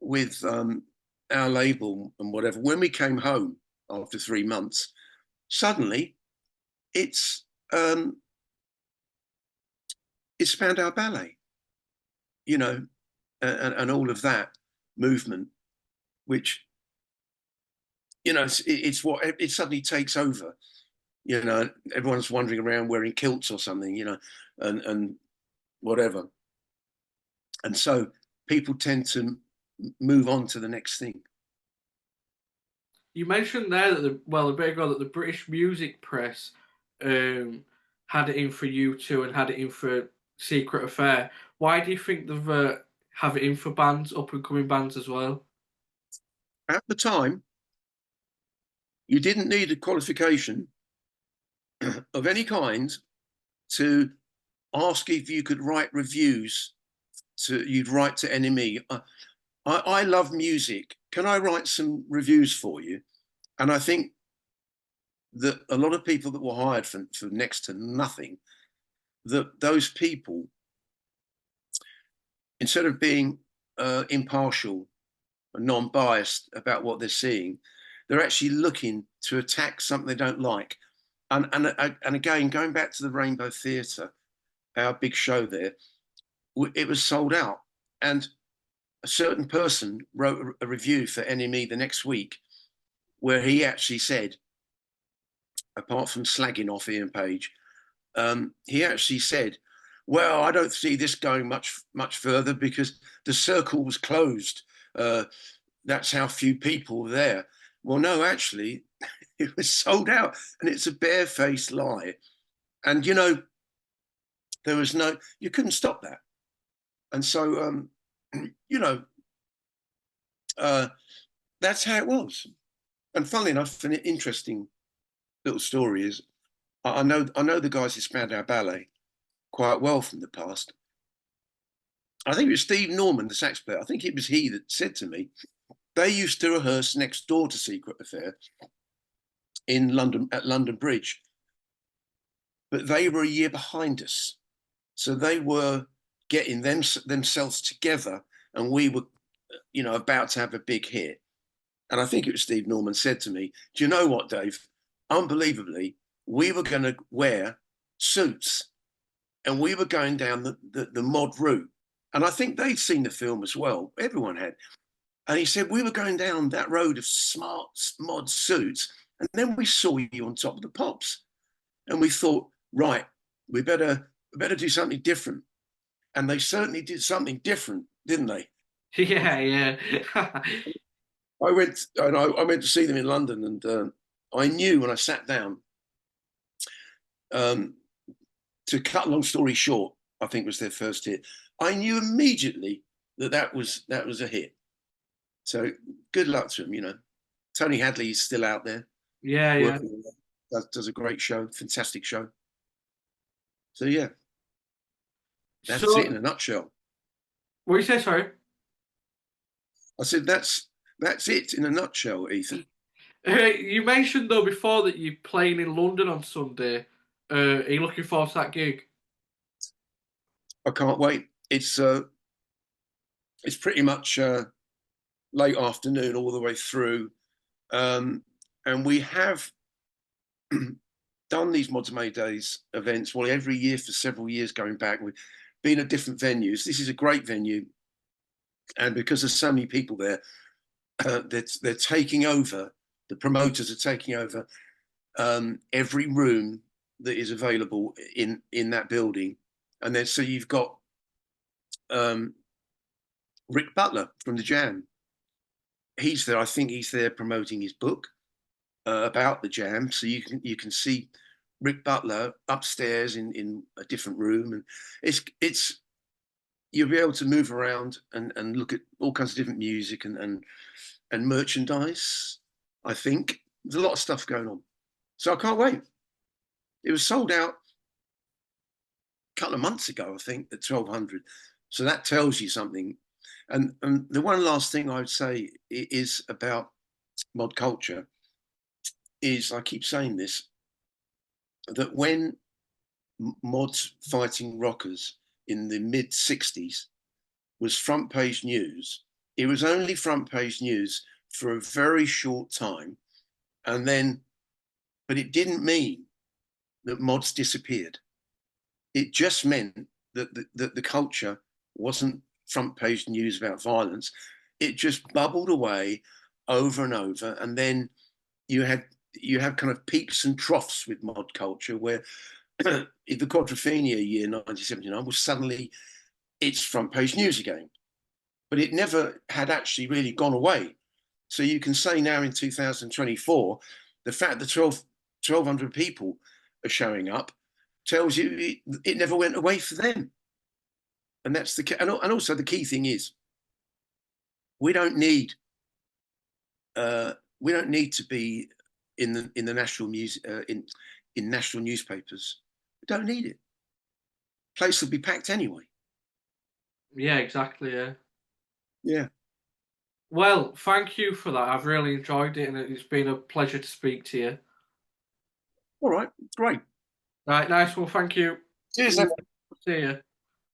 with our label and whatever, when we came home after 3 months, suddenly it's Spandau Ballet, you know, and all of that movement, which, you know, it's what it suddenly takes over. You know, everyone's wandering around wearing kilts or something, you know, and whatever. And so people tend to move on to the next thing. You mentioned there that a bit ago, that the British music press had it in for U2 and had it in for Secret Affair. Why do you think they've have it in for bands, up and coming bands as well? At the time, you didn't need a qualification of any kind to ask if you could write reviews. You'd write to NME. I love music. Can I write some reviews for you? And I think that a lot of people that were hired for next to nothing, that those people, instead of being impartial and non-biased about what they're seeing, they're actually looking to attack something they don't like. And again, going back to the Rainbow Theatre, our big show there, it was sold out. And a certain person wrote a review for NME the next week where he actually said, apart from slagging off Ian Page, he actually said, well, I don't see this going much further because the circle was closed. That's how few people were there. Well, no, actually, it was sold out, and it's a barefaced lie. And, you know, you couldn't stop that. And so, you know, that's how it was. And funnily enough, an interesting little story is, I know the guys who Spandau Ballet quite well from the past. I think it was Steve Norman, the sax player. I think it was he that said to me, they used to rehearse next door to Secret Affair in London, at London Bridge, but they were a year behind us. So they were getting themselves together, and we were, you know, about to have a big hit. And I think it was Steve Norman said to me, do you know what, Dave? Unbelievably, we were going to wear suits and we were going down the mod route. And I think they'd seen the film as well. Everyone had. And he said, we were going down that road of smart mod suits. And then we saw you on Top of the Pops. And we thought, right, we better do something different. And they certainly did something different, didn't they? Yeah, yeah. I went to see them in London, and I knew when I sat down, to cut a long story short, I think was their first hit. I knew immediately that was a hit. So good luck to them, you know. Tony Hadley's still out there. Yeah, yeah. does a great show, fantastic show. So yeah, that's it in So, a nutshell. what you say? Sorry. I said that's it in a nutshell, Ethan. You mentioned though before that you're playing in London on Sunday. Are you looking forward to that gig? I can't wait. It's pretty much late afternoon all the way through, and we have done these Mods May Days events well every year for several years going back. We've been at different venues. This is a great venue, and because there's so many people there, they're taking over. The promoters are taking over every room that is available in that building, and then so you've got um, Rick Butler from the Jam. He's there. I think he's there promoting his book about the Jam. So you can see Rick Butler upstairs in a different room, and it's you'll be able to move around and look at all kinds of different music and merchandise. I think there's a lot of stuff going on, so I can't wait. It was sold out a couple of months ago, I think, at 1,200. So that tells you something. And the one last thing I would say is about mod culture is, I keep saying this, that when mods fighting rockers in the mid 60s was front page news, it was only front page news for a very short time. And then, but it didn't mean that mods disappeared. It just meant that the culture wasn't front page news about violence. It just bubbled away over and over. And then you have kind of peaks and troughs with mod culture, where the Quadrophenia year 1979 was suddenly it's front page news again, but it never had actually really gone away. So you can say now in 2024, the fact that 1,200 people are showing up tells you it never went away for them. And that's and also the key thing is we don't need to be in the national music in national newspapers. We don't need it. Place will be packed anyway. Yeah, exactly. Yeah. Yeah. Well, thank you for that. I've really enjoyed it, and it's been a pleasure to speak to you. All right. Great. Right, nice one. Thank you. Cheers. See you.